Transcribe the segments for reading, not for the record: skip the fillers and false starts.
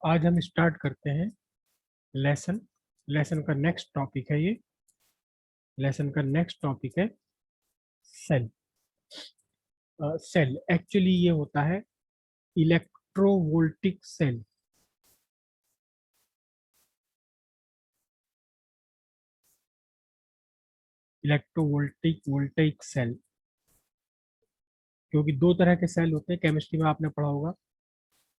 आज हम स्टार्ट करते हैं लेसन। लेसन का नेक्स्ट टॉपिक है लेसन का नेक्स्ट टॉपिक है सेल। सेल एक्चुअली ये होता है इलेक्ट्रोवोल्टिक सेल। इलेक्ट्रोवोल्टिक वोल्टेइक सेल, क्योंकि दो तरह के सेल होते हैं, केमिस्ट्री में आपने पढ़ा होगा।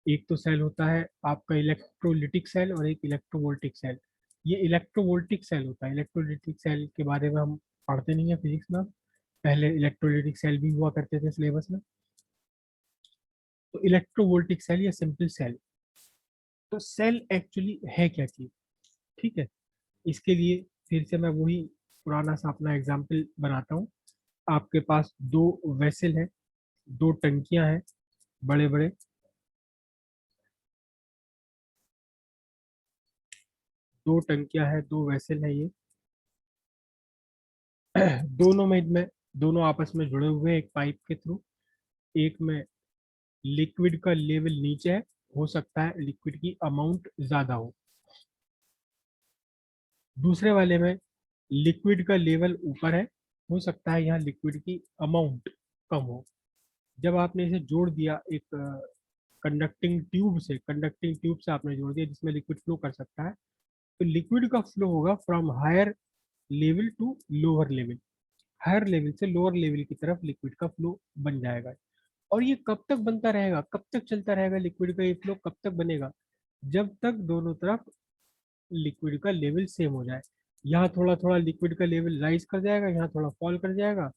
एक तो सेल होता है आपका इलेक्ट्रोलिटिक सेल और एक इलेक्ट्रोवोल्टिक सेल। ये इलेक्ट्रोवोल्टिक सेल होता है। इलेक्ट्रोलिटिक सेल के बारे में हम पढ़ते नहीं है फिजिक्स में। पहले इलेक्ट्रोलिटिक सेल भी हुआ करते थे सिलेबस में। तो इलेक्ट्रोवोल्टिक सेल या सिंपल सेल। तो सेल एक्चुअली है क्या चीज, ठीक है। इसके लिए फिर से मैं वही पुराना सा अपना एग्जाम्पल बनाता हूँ। आपके पास दो वेसल है, दो टंकियां हैं बड़े बड़े। दो टंकियां हैं, दो वेसल है ये। दोनों आपस में जुड़े हुए हैं एक पाइप के थ्रू। एक में लिक्विड का लेवल नीचे है, हो सकता है लिक्विड की अमाउंट ज्यादा हो। दूसरे वाले में लिक्विड का लेवल ऊपर है, हो सकता है यहाँ लिक्विड की अमाउंट कम हो। जब आपने इसे जोड़ दिया एक कंडक्टिंग ट्यूब से आपने जोड़ दिया जिसमें लिक्विड फ्लो कर सकता है, तो लिक्विड का फ्लो होगा from higher level to lower level. Higher level से लोअर लेवल की तरफ लिक्विड का फ्लो बन जाएगा। और ये कब तक बनता रहेगा, कब तक चलता रहेगा लिक्विड का ये फ्लो, कब तक बनेगा? जब तक दोनों तरफ लिक्विड का लेवल सेम हो जाए। यहाँ थोड़ा थोड़ा लिक्विड का लेवल राइज कर जाएगा, यहाँ थोड़ा फॉल कर जाएगा।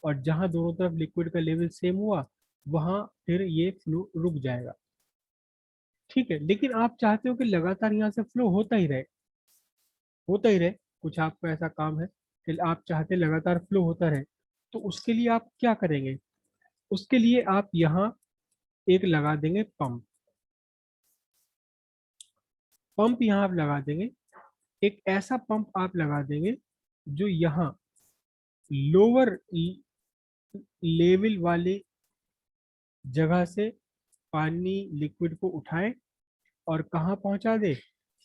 और जहाँ दोनों तरफ लिक्विड का लेवल सेम हुआ, वहां फिर ये फ्लो रुक जाएगा। ठीक है, लेकिन आप चाहते हो कि लगातार यहाँ से फ्लो होता ही रहे। कुछ आपका ऐसा काम है कि आप चाहते लगातार फ्लो होता रहे। तो उसके लिए आप क्या करेंगे? उसके लिए आप यहाँ एक लगा देंगे पंप। पंप यहाँ आप लगा देंगे, एक ऐसा पंप आप लगा देंगे जो यहाँ लोअर लेवल वाले जगह से पानी लिक्विड को उठाए और कहाँ पहुंचा दे,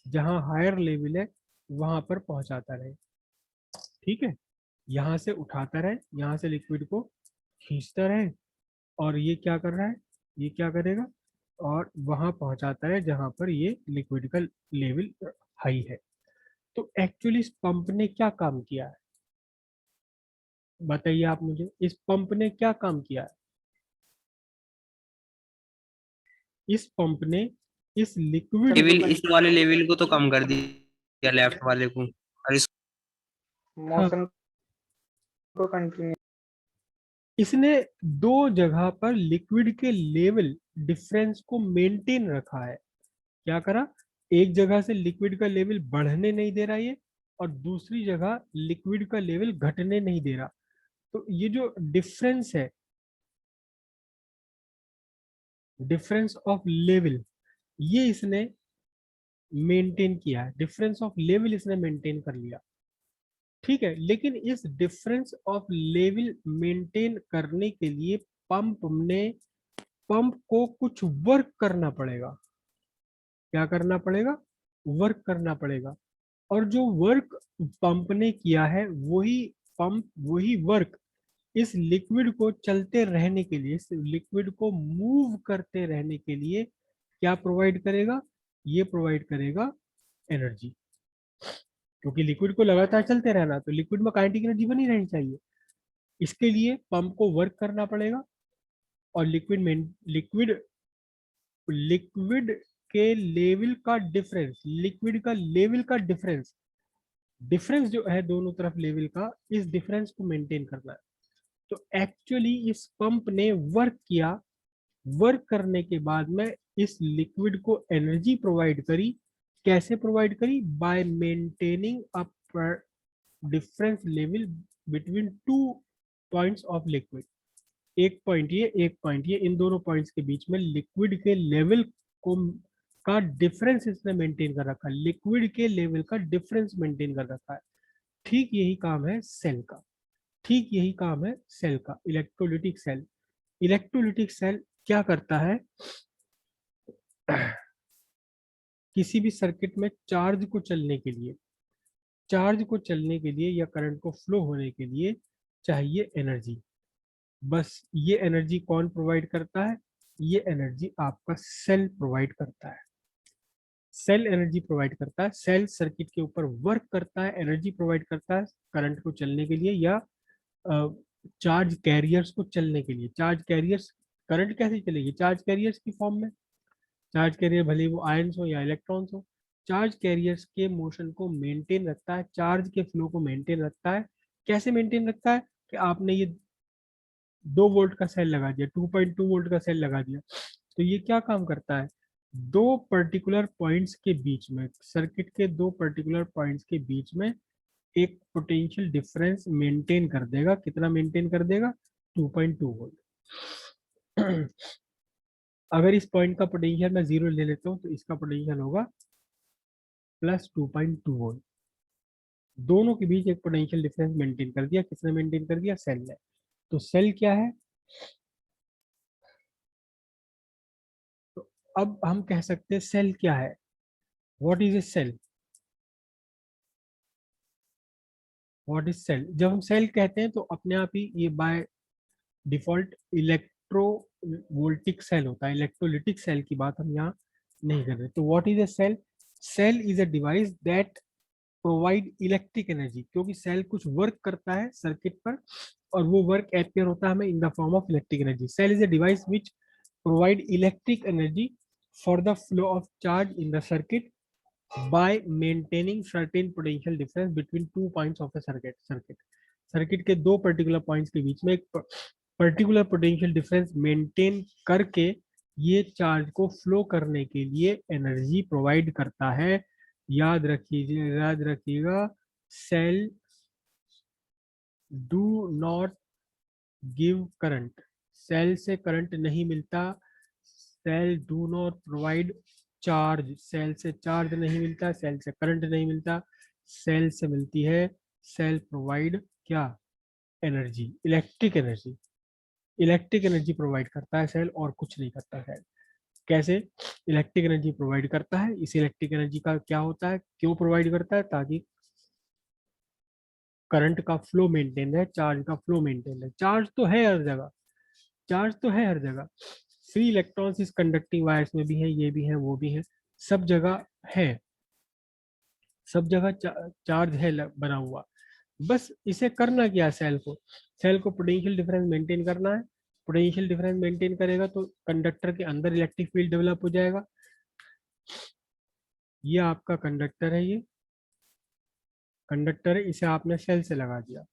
जहाँ हायर लेवल है वहां पर पहुंचाता रहे। ठीक है, यहाँ से उठाता रहे, यहाँ से लिक्विड को खींचता रहे। और ये क्या कर रहा है, ये क्या करेगा, और वहां पहुंचाता है जहां पर ये लिक्विड का लेवल हाई है। तो एक्चुअली इस पंप ने क्या काम किया है, बताइए आप मुझे, इस पंप ने क्या काम किया है? इस पंप ने इस लिक्विड को लेवल इस वाले लेवल को तो कम कर दिया लेफ्ट वाले को और इस हाँ, मोशन को कंटिन्यू। इसने दो जगह पर लिक्विड के लेवल डिफरेंस को मेंटेन रखा है। क्या करा, एक जगह से लिक्विड का लेवल बढ़ने नहीं दे रहा ये, और दूसरी जगह लिक्विड का लेवल घटने नहीं दे रहा। तो ये जो डिफरेंस है, डिफरेंस ऑफ लेवल, ये इसने मेंटेन किया है। डिफरेंस ऑफ लेवल इसने मेंटेन कर लिया। ठीक है, लेकिन इस डिफरेंस ऑफ लेवल मेंटेन करने के लिए पंप को कुछ वर्क करना पड़ेगा। क्या करना पड़ेगा? वर्क करना पड़ेगा। और जो वर्क पंप ने किया है, वही वर्क इस लिक्विड को चलते रहने के लिए, इस लिक्विड को मूव करते रहने के लिए क्या प्रोवाइड करेगा? ये प्रोवाइड करेगा एनर्जी। क्योंकि लिक्विड को लगातार चलते रहना, तो लिक्विड में काइनेटिक एनर्जी बनी रहनी चाहिए। इसके लिए पंप को वर्क करना पड़ेगा। और लिक्विड लिक्विड के लेवल का डिफरेंस, लिक्विड का लेवल का डिफरेंस, डिफरेंस जो है दोनों तरफ लेवल का, इस डिफरेंस को मेंटेन करना है। तो एक्चुअली इस पंप ने वर्क किया। वर्क करने के बाद में इस लिक्विड को एनर्जी प्रोवाइड करी। कैसे प्रोवाइड करी? Bye maintaining a difference level between two points of liquid. एक पॉइंट ये, एक पॉइंट ये, इन दोनों पॉइंट्स के बीच में लिक्विड के लेवल को का डिफरेंस इसने मेंटेन कर रखा है। लिक्विड के लेवल का डिफरेंस मेंटेन कर रखा है। ठीक यही काम है सेल का। ठीक यही काम है सेल का, इलेक्ट्रोलिटिक सेल। इलेक्ट्रोलिटिक सेल क्या करता है? किसी भी सर्किट में चार्ज को चलने के लिए, चार्ज को चलने के लिए या करंट को फ्लो होने के लिए चाहिए एनर्जी। बस ये एनर्जी कौन प्रोवाइड करता है? ये एनर्जी आपका सेल प्रोवाइड करता है। सेल एनर्जी प्रोवाइड करता है, सेल सर्किट के ऊपर वर्क करता है, एनर्जी प्रोवाइड करता है करंट को चलने के लिए या चार्ज कैरियर्स को चलने के लिए। चार्ज कैरियर्स, करंट कैसे चलेगी? चार्ज कैरियर्स की फॉर्म में। चार्ज कैरियर भले वो आयंस हो या इलेक्ट्रॉन्स हो, चार्ज कैरियर्स के मोशन को मेंटेन रखता है, चार्ज के फ्लो को मेंटेन रखता है। कैसे मेंटेन रखता है? कि आपने ये 2 वोल्ट का सेल लगा दिया, 2.2 वोल्ट का सेल लगा दिया, तो ये क्या काम करता है? दो पर्टिकुलर पॉइंट्स के बीच में, सर्किट के दो पर्टिकुलर पॉइंट्स के बीच में एक पोटेंशियल डिफरेंस मेंटेन कर देगा। कितना मेंटेन कर देगा? 2.2 वोल्ट। अगर इस पॉइंट का पोटेंशियल मैं 0 ले लेता हूँ तो इसका पोटेंशियल होगा +2.2 वोल्ट। दोनों के बीच एक पोटेंशियल डिफरेंस मेंटेन कर दिया। किसने मेंटेन कर दिया? सेल ने। तो सेल क्या है? तो अब हम कह सकते हैं सेल क्या है। What is a cell? What is cell? जब हम सेल कहते हैं तो अपने आप ही ये बाय डिफॉल्ट इलेक्ट्रोवोल्टिक सेल होता है। इलेक्ट्रोलिटिक सेल की बात हम यहाँ नहीं कर रहे। तो what is a cell? Cell is a device that provide electric energy. क्योंकि सेल कुछ वर्क करता है सर्किट पर और वो वर्क अपीयर होता है हमें in the form of electric energy. Cell is a device which provide electric energy for the flow of charge in the circuit by maintaining certain potential difference between 2 points of a circuit के दो particular points के बीच में एक particular potential difference maintain करके ये charge को flow करने के लिए एनर्जी प्रोवाइड करता है। याद रखिएगा, cell do not give current. Cell से करंट नहीं मिलता। Cell do not provide charge. Cell से चार्ज नहीं मिलता, सेल से करंट नहीं मिलता। सेल से मिलती है, सेल प्रोवाइड क्या? Energy, electric energy. Electric energy provide करता है सेल, और कुछ नहीं करता सेल। कैसे इलेक्ट्रिक एनर्जी प्रोवाइड करता है? इस इलेक्ट्रिक एनर्जी का क्या होता है, क्यों प्रोवाइड करता है? ताकि करंट का फ्लो मेंटेन रहे, चार्ज का फ्लो मेंटेन रहे। चार्ज तो है हर जगह, चार्ज तो है हर जगह। फ्री इलेक्ट्रॉन्स इस कंडक्टिंग वायर्स में भी है, ये भी है, वो भी है, सब जगह है, सब जगह चार्ज है बना हुआ। बस इसे करना क्या है? सेल को, सेल को पोटेंशियल डिफरेंस मेंटेन करना है। पोटेंशियल डिफरेंस मेंटेन करेगा तो कंडक्टर के अंदर इलेक्ट्रिक फील्ड डेवलप हो जाएगा। ये आपका कंडक्टर है, ये कंडक्टर है, इसे आपने सेल से लगा दिया।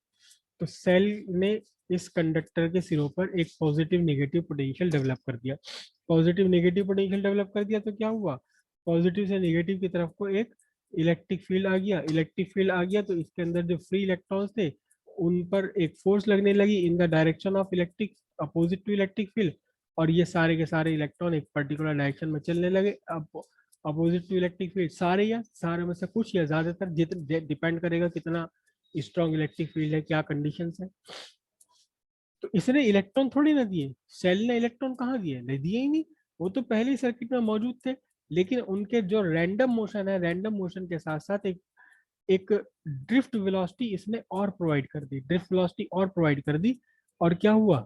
तो सेल ने इस कंडक्टर के सिरों पर एक पॉजिटिव नेगेटिव पोटेंशियल डेवलप कर दिया। पॉजिटिव नेगेटिव पोटेंशियल डेवलप कर दिया तो क्या हुआ? पॉजिटिव से नेगेटिव की तरफ को एक इलेक्ट्रिक फील्ड आ गया। इलेक्ट्रिक फील्ड आ गया तो इसके अंदर जो फ्री इलेक्ट्रॉन्स थे उन पर एक फोर्स लगने लगी in the direction of electric, opposite to electric field, और ये सारे के सारे इलेक्ट्रॉन एक पर्टिकुलर डायरेक्शन में चलने लगे। अब अपोजिट टू इलेक्ट्रिक फील्ड, सारे या सारे में से कुछ या ज्यादातर, जितना डिपेंड करेगा कितना स्ट्रॉन्ग इलेक्ट्रिक फील्ड है, क्या कंडीशंस है। तो इसने इलेक्ट्रॉन थोड़ी ना दिए, सेल ने इलेक्ट्रॉन कहाँ दिए? नहीं दिए ही नहीं, वो तो पहले ही सर्किट में मौजूद थे। लेकिन उनके जो रैंडम मोशन है, रैंडम मोशन के साथ साथ एक एक ड्रिफ्ट वेलोसिटी इसने और प्रोवाइड कर दी, ड्रिफ्ट वेलोसिटी और प्रोवाइड कर दी। और क्या हुआ?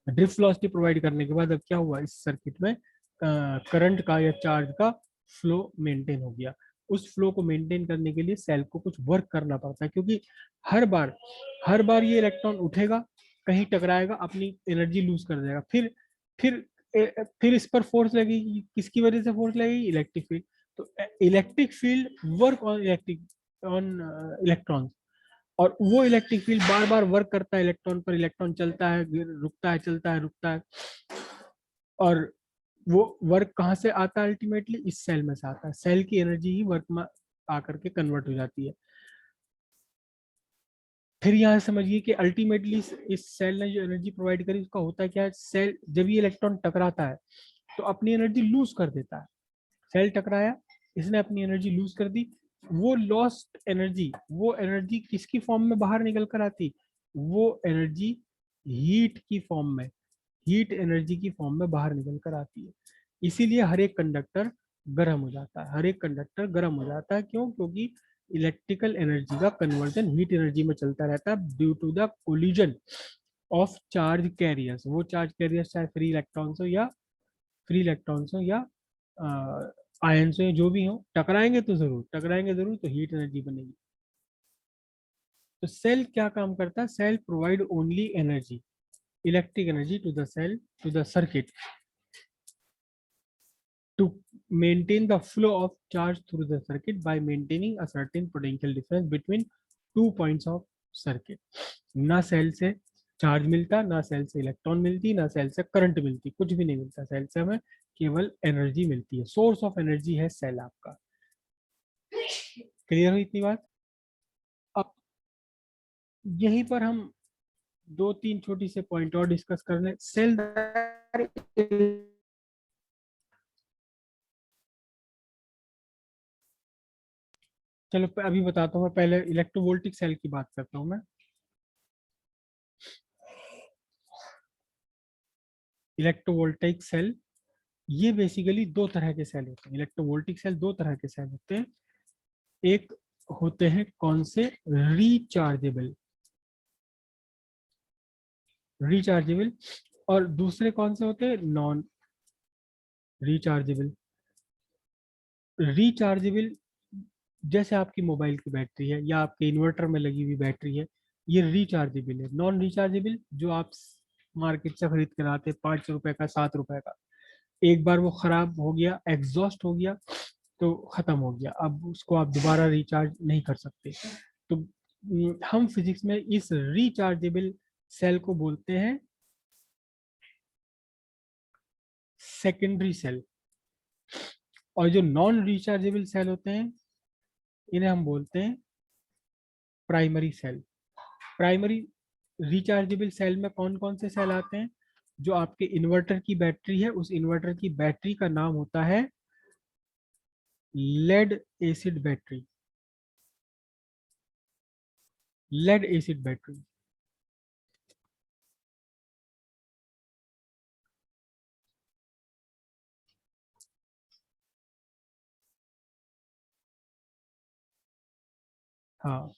ड्रिफ्ट वेलोसिटी प्रोवाइड करने के बाद अब क्या हुआ? इस सर्किट में करंट का या चार्ज का फ्लो मेंटेन हो गया। उस फ्लो को मेंटेन करने के लिए सेल को कुछ वर्क करना पड़ता है, क्योंकि हर बार ये इलेक्ट्रॉन उठेगा, कहीं टकराएगा, अपनी एनर्जी लूज कर देगा, फिर फिर इस पर फोर्स लगेगी। किसकी वजह से फोर्स लगेगी? Electric field. तो electric field work on electrons, और वो इलेक्ट्रिक फील्ड बार बार वर्क करता है इलेक्ट्रॉन पर। इलेक्ट्रॉन चलता है, रुकता है, चलता है, रुकता है, और वो वर्क कहाँ से आता है? अल्टीमेटली इस सेल में से आता है। सेल की एनर्जी ही वर्क में आकर के कन्वर्ट हो जाती है। फिर यहाँ समझिए कि अल्टीमेटली इस सेल ने जो एनर्जी प्रोवाइड करी उसका होता है क्या? सेल जब ये इलेक्ट्रॉन टकराता है तो अपनी एनर्जी लूज कर देता है। सेल टकराया, इसने अपनी एनर्जी लूज कर दी। वो लॉस्ट एनर्जी, वो एनर्जी किसकी फॉर्म में बाहर निकल कर आती? वो एनर्जी हीट की फॉर्म में, हीट एनर्जी की फॉर्म में बाहर निकल कर आती है। इसीलिए हर एक कंडक्टर गर्म हो जाता है, हर एक कंडक्टर गर्म हो जाता है। क्यों? क्योंकि इलेक्ट्रिकल एनर्जी का कन्वर्जन हीट एनर्जी में चलता रहता है due to the collision of charge carriers. वो चार्ज कैरियर्स चाहे फ्री इलेक्ट्रॉन्स हो या आयंस हो, जो भी हो, टकराएंगे जरूर, तो हीट एनर्जी बनेगी। तो सेल क्या काम करता है? Cell provide only energy, electric energy to the cell, to the circuit, to maintain the flow of charge through the circuit by maintaining a certain potential difference between 2 points of circuit। ना cell से charge मिलता, ना cell से electron मिलती, ना cell से current मिलती, कुछ भी नहीं मिलता सेल से, हमें केवल एनर्जी मिलती है। सोर्स ऑफ एनर्जी है सेल आपका। क्लियर हुई इतनी बात? अब यहीं पर हम दो तीन छोटी से पॉइंट और डिस्कस कर लें। सेल, चलो अभी बताता हूँ मैं, पहले इलेक्ट्रोवोल्टिक सेल की बात करता हूँ मैं। इलेक्ट्रोवोल्टिक सेल, ये बेसिकली दो तरह के सेल होते हैं। इलेक्ट्रोवोल्टिक सेल दो तरह के सेल होते हैं। एक होते हैं कौन से? रिचार्जेबल, और दूसरे कौन से होते हैं? Non rechargeable. रिचार्जेबल जैसे आपकी मोबाइल की बैटरी है या आपके इन्वर्टर में लगी हुई बैटरी है, ये रिचार्जेबल है। नॉन रिचार्जेबल जो आप मार्केट से खरीद कर आते हैं, 5 रुपए का, 7 रुपए का, एक बार वो खराब हो गया, एग्जॉस्ट हो गया, तो खत्म हो गया, अब उसको आप दोबारा रिचार्ज नहीं कर सकते। तो हम फिजिक्स में इस रिचार्जेबल सेल को बोलते हैं सेकेंडरी सेल, और जो नॉन रिचार्जेबल सेल होते हैं इन्हें हम बोलते हैं primary cell. Primary rechargeable cell में कौन कौन से सेल आते हैं? जो आपके इन्वर्टर की बैटरी है, उस इन्वर्टर की बैटरी का नाम होता है lead acid battery. Lead acid battery. हाँ,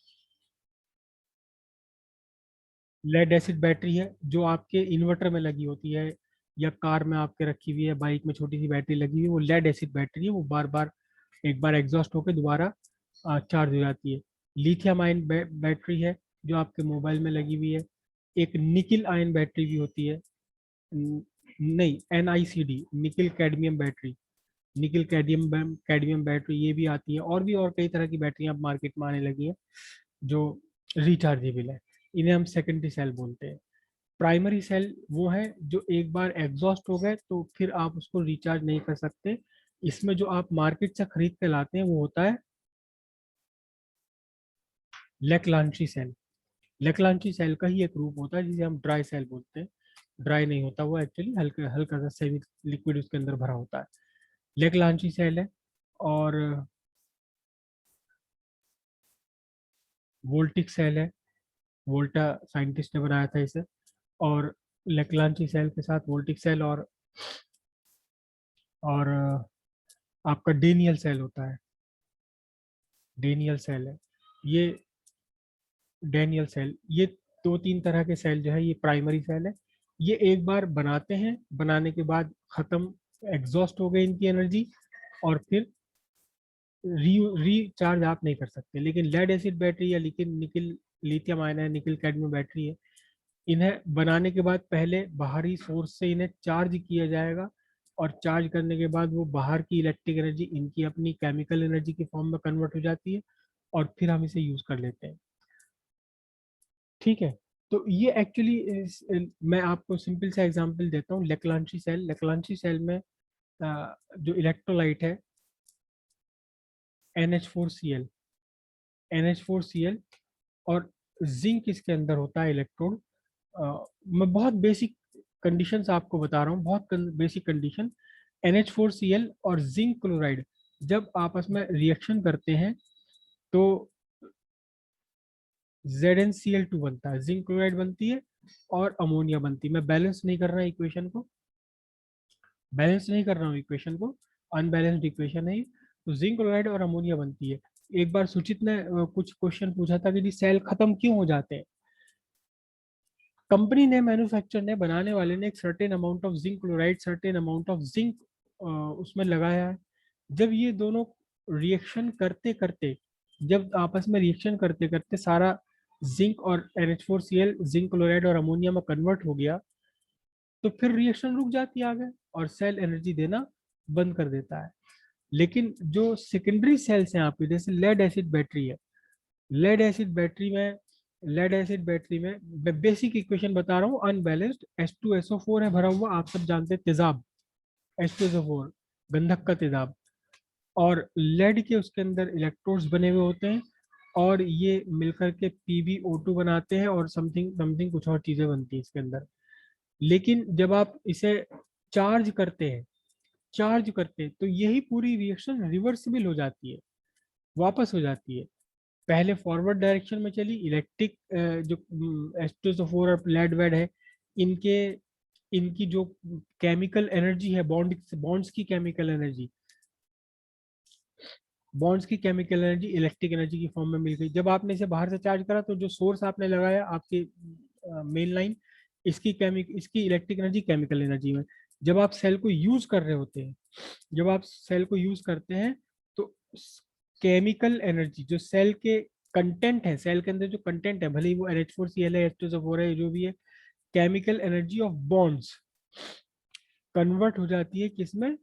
लेड एसिड बैटरी है जो आपके इन्वर्टर में लगी होती है, या कार में आपके रखी हुई है, बाइक में छोटी सी बैटरी लगी हुई है, वो लेड एसिड बैटरी है। वो बार बार, एक बार एग्जॉस्ट होकर दोबारा चार्ज हो जाती है। लिथियम आयन बैटरी है जो आपके मोबाइल में लगी हुई है। एक निकिल आयन बैटरी भी होती है, नहीं, NiCd, nickel cadmium battery, nickel cadmium battery, ये भी आती है। और कई तरह की बैटरियां अब मार्केट में आने लगी हैं जो रिचार्जेबल है। इन्हें हम सेकेंडरी सेल बोलते हैं। प्राइमरी सेल वो है जो एक बार एग्जॉस्ट हो गए तो फिर आप उसको रिचार्ज नहीं कर सकते। इसमें जो आप मार्केट से खरीद के लाते हैं वो होता है लेक्लांची सेल। लेक्लांची सेल का ही एक रूप होता है जिसे हम ड्राई सेल बोलते हैं। ड्राई नहीं होता वो, एक्चुअली हल्का हल्का सा सेमी लिक्विड उसके अंदर भरा होता है। लेक्लांची सेल है। और वोल्टिक सेल है, वोल्टा साइंटिस्ट ने बनाया था इसे। और लेक्लांची सेल के साथ वोल्टिक सेल और आपका डेनियल सेल होता है। डेनियल सेल है ये, डेनियल सेल, ये दो तीन तरह के सेल जो है ये प्राइमरी सेल है। ये एक बार बनाते हैं, बनाने के बाद खत्म, एग्जॉस्ट हो गई इनकी एनर्जी, और फिर रिचार्ज आप नहीं कर सकते। लेकिन लेड एसिड बैटरी या निकिल लिथियम आयन है, निकिल कैडमियम बैटरी है, इन्हें बनाने के बाद पहले बाहरी सोर्स से इन्हें चार्ज किया जाएगा, और चार्ज करने के बाद वो बाहर की इलेक्ट्रिक एनर्जी इनकी अपनी केमिकल एनर्जी की फॉर्म में कन्वर्ट हो जाती है, और फिर हम इसे यूज कर लेते हैं। ठीक है, तो ये एक्चुअली मैं आपको सिंपल सा एग्जांपल देता हूँ। लेक्लांची सेल में जो इलेक्ट्रोलाइट है NH4Cl, NH4Cl, और जिंक इसके अंदर होता है इलेक्ट्रोड। मैं बहुत बेसिक कंडीशंस आपको बता रहा हूँ, बहुत बेसिक कंडीशन। NH4Cl और जिंक क्लोराइड जब आपस में रिएक्शन करते हैं तो ZnCl2 बनता है, जिंक क्लोराइड बनती है और अमोनिया बनती है। मैं बैलेंस नहीं कर रहा इक्वेशन को, बैलेंस नहीं कर रहा हूँ इक्वेशन को, अनबैलेंस्ड इक्वेशन है ये। तो जिंक क्लोराइड और अमोनिया बनती है। एक बार सुचित ने कुछ क्वेश्चन पूछा था कि जी सेल खत्म क्यों हो जाते हैं। कंपनी ने, मैन्युफैक्चर ने, बनाने वाले ने एक certain amount of zinc chloride, certain amount of zinc उसमें लगाया है। जब ये दोनों रिएक्शन करते करते, जब आपस में रिएक्शन करते करते सारा जिंक और NH4Cl जिंक क्लोराइड और अमोनिया में कन्वर्ट हो गया, तो फिर रिएक्शन रुक जाती है आगे और सेल एनर्जी देना बंद कर देता है। लेकिन जो सेकेंडरी सेल्स हैं आपके, जैसे लेड एसिड बैटरी है, लेड एसिड बैटरी में, लेड एसिड बैटरी में मैं बेसिक इक्वेशन बता रहा हूँ, अनबैलेंस्ड H2SO4 है भरा हुआ, आप सब जानते हैं तेजाब, H2SO4 गंधक का तेजाब, और लेड के उसके अंदर इलेक्ट्रोड्स बने हुए होते हैं और ये मिलकर के PbO2 बनाते हैं और समथिंग समथिंग कुछ और चीजें बनती हैं इसके अंदर। लेकिन जब आप इसे चार्ज करते हैं, चार्ज करते हैं तो यही पूरी रिएक्शन रिवर्सिबल हो जाती है, वापस हो जाती है। पहले फॉरवर्ड डायरेक्शन में चली, इलेक्ट्रिक जो H2SO4 और लेड वेड है, इनके इनकी जो केमिकल एनर्जी है, बॉन्ड्स की केमिकल एनर्जी, बॉन्ड्स की केमिकल एनर्जी इलेक्ट्रिक एनर्जी की फॉर्म में मिल गई। जब आपने इसे बाहर से चार्ज करा तो जो सोर्स आपने लगाया आपकी मेन लाइन, इसकी इलेक्ट्रिक एनर्जी केमिकल एनर्जी में। जब आप सेल को यूज कर रहे होते हैं, जब आप सेल को यूज करते हैं तो केमिकल एनर्जी जो सेल के कंटेंट है, सेल के अंदर जो कंटेंट है, भले ही वो NH4Cl है, H2SO4 है, जो भी है, chemical energy of bonds convert हो जाती है किसमें,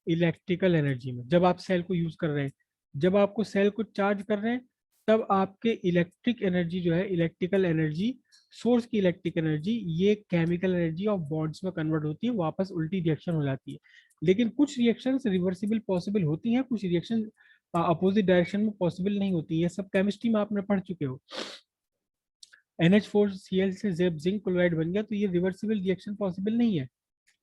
इलेक्ट्रिकल एनर्जी में। जब आप सेल को यूज कर रहे हैं, जब आपको सेल को चार्ज कर रहे हैं, तब आपके इलेक्ट्रिक एनर्जी जो है, इलेक्ट्रिकल एनर्जी, सोर्स की इलेक्ट्रिक एनर्जी, ये केमिकल एनर्जी ऑफ बॉन्ड्स में कन्वर्ट होती है, वापस उल्टी रिएक्शन हो जाती है। लेकिन कुछ रिएक्शंस रिवर्सिबल पॉसिबल होती हैं, कुछ रिएक्शन अपोजिट डायरेक्शन में पॉसिबल नहीं होती है। सब केमिस्ट्री में आपने पढ़ चुके हो। NH4Cl से जब जिंक क्लोराइड बन गया तो ये रिवर्सिबल रिएक्शन पॉसिबल नहीं है,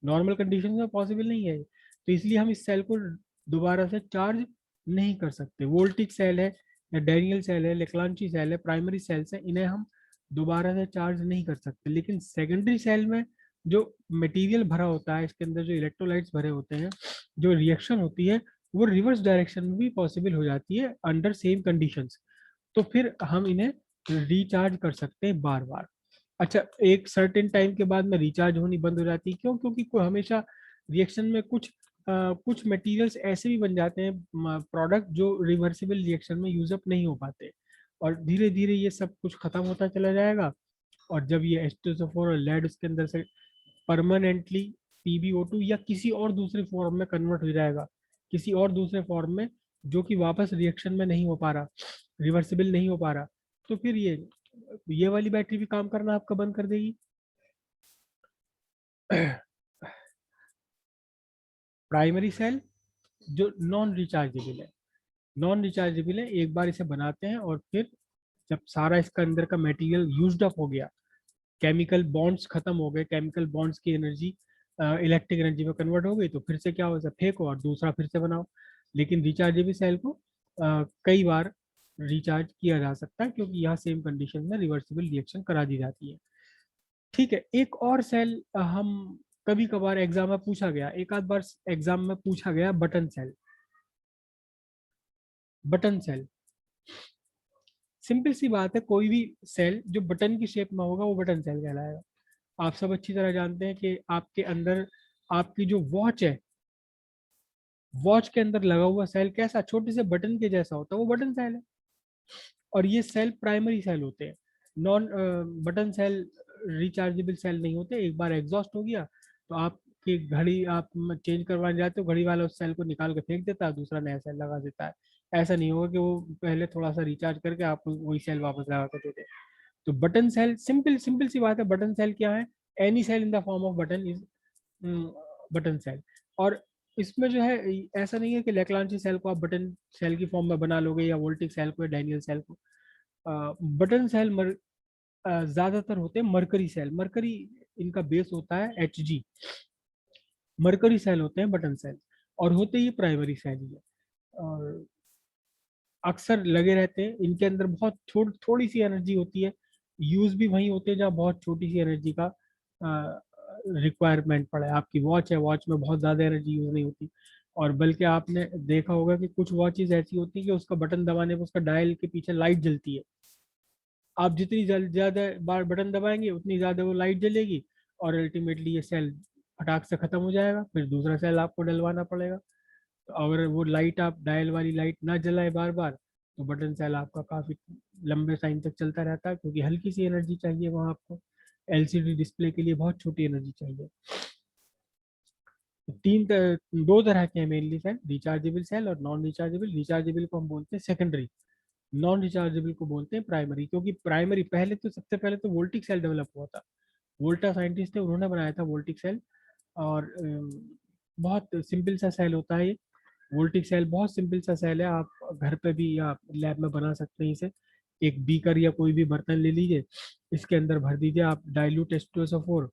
नॉर्मल कंडीशन में पॉसिबल नहीं है। तो इसलिए हम इस सेल को दोबारा से चार्ज नहीं कर सकते। वोल्टिक सेल है या डैनियल सेल है, लेक्लांची सेल है, प्राइमरी सेल्स है, इन्हें हम दोबारा से चार्ज नहीं कर सकते। लेकिन सेकेंडरी सेल में जो मटेरियल भरा होता है, इसके अंदर जो इलेक्ट्रोलाइट्स भरे होते हैं, जो रिएक्शन होती है वो रिवर्स डायरेक्शन में भी पॉसिबल हो जाती है अंडर सेम कंडीशंस। तो फिर हम इन्हें रिचार्ज कर सकते हैं बार बार। अच्छा, एक सर्टेन टाइम के बाद में रिचार्ज होनी बंद हो जाती है, क्यों? क्योंकि कोई हमेशा रिएक्शन में कुछ मटेरियल्स ऐसे भी बन जाते हैं, प्रोडक्ट जो रिवर्सिबल रिएक्शन में यूज अप नहीं हो पाते, और धीरे धीरे ये सब कुछ खत्म होता चला जाएगा। और जब ये H2SO4 और लेड उसके अंदर से परमानेंटली PbO2 या किसी और दूसरे फॉर्म में कन्वर्ट हो जाएगा, किसी और दूसरे फॉर्म में, जो कि वापस रिएक्शन में नहीं हो पा रहा, रिवर्सिबल नहीं हो पा रहा, तो फिर ये वाली बैटरी भी काम करना आपका बंद कर देगी। प्राइमरी सेल जो नॉन रिचार्जेबल है, नॉन रिचार्जेबल है, एक बार इसे बनाते हैं और फिर जब सारा इसका अंदर का मटेरियल यूज्ड अप हो गया, केमिकल बॉन्ड्स खत्म हो गए, केमिकल बॉन्ड्स की एनर्जी इलेक्ट्रिक एनर्जी में कन्वर्ट हो गई, तो फिर से क्या हो, फेंको और दूसरा फिर से बनाओ। लेकिन रिचार्जेबल सेल को कई बार रिचार्ज किया जा सकता है, क्योंकि यहाँ सेम कंडीशन में रिवर्सिबल रिएक्शन करा दी जाती है। ठीक है, एक और सेल हम कभी कभार एग्जाम में पूछा गया, एक आध बार एग्जाम में पूछा गया, button cell. Button cell simple सी बात है, कोई भी सेल जो बटन की शेप में होगा वो बटन सेल कहलाएगा। आप सब अच्छी तरह जानते हैं कि आपके अंदर आपकी जो वॉच है, वॉच के अंदर लगा हुआ सेल कैसा, छोटे से बटन के जैसा होता है, वो बटन सेल है। और ये सेल प्राइमरी सेल होते हैं। Non button cell rechargeable cell नहीं होते। एक बार एग्जॉस्ट हो गया तो आपकी घड़ी आप चेंज करवाने जाते हो, घड़ी वाला उस सेल को निकाल के फेंक देता है, दूसरा नया सेल लगा देता है। ऐसा नहीं होगा कि वो पहले थोड़ा सा रिचार्ज करके आपको वही सेल वापस लगा के दे दे। तो बटन सेल, सिंपल सिंपल सी बात है, बटन सेल क्या है, any cell in the form of button is button cell. और इसमें जो है, ऐसा नहीं है कि लेक्लांची सेल को आप बटन सेल की फॉर्म में बना लोगे, या वोल्टिक सेल को, या डैनियल सेल को। बटन सेल ज्यादातर होते हैं मरकरी सेल, मरकरी इनका बेस होता है Hg, मरकरी सेल होते हैं बटन सेल, और होते ही प्राइमरी सेल ही है। और अक्सर लगे रहते हैं, इनके अंदर बहुत थोड़ी सी एनर्जी होती है, यूज भी वहीं होते हैं जहाँ बहुत छोटी सी एनर्जी का रिक्वायरमेंट पड़ा है। आपकी वॉच है, वॉच में बहुत ज़्यादा एनर्जी यूज़ नहीं होती, और बल्कि आपने देखा होगा कि कुछ वॉचेज ऐसी होती है कि उसका बटन दबाने पर उसका डायल के पीछे लाइट जलती है। आप जितनी ज़्यादा बार बटन दबाएंगे उतनी ज़्यादा वो लाइट जलेगी, और अल्टीमेटली ये सेल फटाक से ख़त्म हो जाएगा, फिर दूसरा सेल आपको डलवाना पड़ेगा। तो अगर वो लाइट, आप डायल वाली लाइट ना जलाए बार बार, तो बटन सेल आपका काफ़ी लंबे टाइम तक चलता रहता है, क्योंकि हल्की सी एनर्जी चाहिए वहाँ आपको। एलसीडी डिस्प्ले के लिए बहुत छोटी एनर्जी चाहिए। तो दो तरह के हैं मेनली सेल, रिचार्जेबल सेल और नॉन रिचार्जेबल। रिचार्जेबल को हम बोलते हैं सेकेंडरी, नॉन रिचार्जेबल को बोलते हैं प्राइमरी। क्योंकि प्राइमरी पहले तो, सबसे पहले तो वोल्टिक सेल डेवलप हुआ था, वोल्टा साइंटिस्ट ने, उन्होंने बनाया था वोल्टिक सेल। और बहुत सिंपल सा सेल होता है ये। वोल्टिक सेल बहुत सिंपल सा सेल है, आप घर पे भी या लैब में बना सकते हैं इसे। एक बीकर या कोई भी बर्तन ले लीजिए, इसके अंदर भर दीजिए आप डाइल्यूट H2SO4,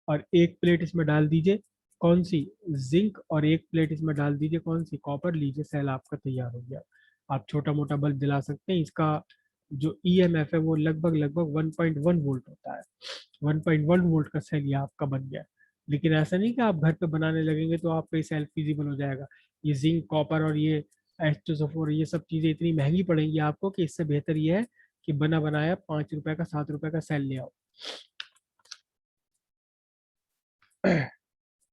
और एक प्लेट इसमें डाल दीजिए कौन सी, जिंक, और एक प्लेट इसमें डाल दीजिए कौन सी, कॉपर। लीजिए सेल आपका तैयार हो गया। आप छोटा मोटा बल्ब जला सकते हैं। इसका जो ईएमएफ है वो लगभग लगभग 1.1 वोल्ट होता है। 1.1 वोल्ट का सेल ये आपका बन गया। लेकिन ऐसा नहीं कि आप घर पे बनाने लगेंगे तो आपका ये सेल फिजिबल हो जाएगा। ये जिंक, कॉपर और ये H2SO4, ये सब चीज़ें इतनी महंगी पड़ेंगी आपको कि इससे बेहतर ये है कि बना बनाया 5 रुपए का, 7 रुपए का सेल ले आओ।